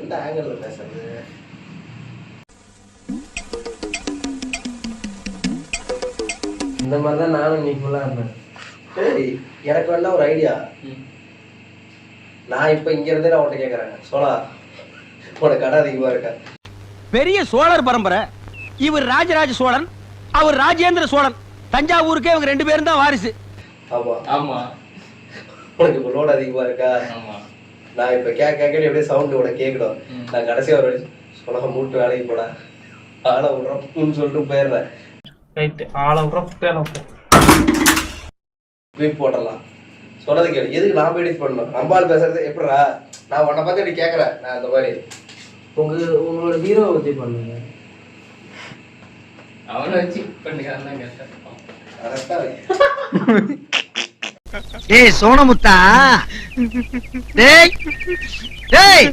எந்த ஆங்கிள் பேசுறது? இந்த மாதிரி தான் நானும் நீ ஃபுல்லா இருந்தேன். சரி, எனக்கு வேணா ஒரு ஐடியா. நான் இப்ப இங்க இருந்தே நான் உன்கிட்ட கேட்கறேன். சோழா, உனக்கு கடை அதிகமா இருக்கா? பெரிய சோழர் பரம்பரை. இவர் ராஜராஜ சோழன், அவர் ராஜேந்திர சோழன். தஞ்சாவூருக்கே இவங்க 2 பேரும் தான் வாரிசு. ஆமா ஆமா. உனக்கு இப்போ லோடு அதிகமா இருக்கா? ஆமா. நான் இப்ப கேட்க எப்படியே சவுண்ட் உனக்கு கேட்கணும். நான் கடைசியா ஒரு சொல்ல மூட்டு வேலைக்கு போட ஆளை விடுறோம்னு சொல்லிட்டு போயிடுறேன். ரைட்டு, ஆளை விட்றோம். பீப் போட்டலாம். சொன்னது கேளு. எதுக்கு நான் எடிட் பண்ணணும்? நம்பால் பேசுறது எப்படிடா? நான் உன்னை பார்த்து இப்படி கேட்கறேன். நான் அந்த மாதிரி உங்களோட ஹீரோவை பத்தி பண்ணுங்க. அவனை வச்சு பண்ணிக்கலாம் கேட்டேன். ஏய் சோனமுத்தா, டேய் டேய்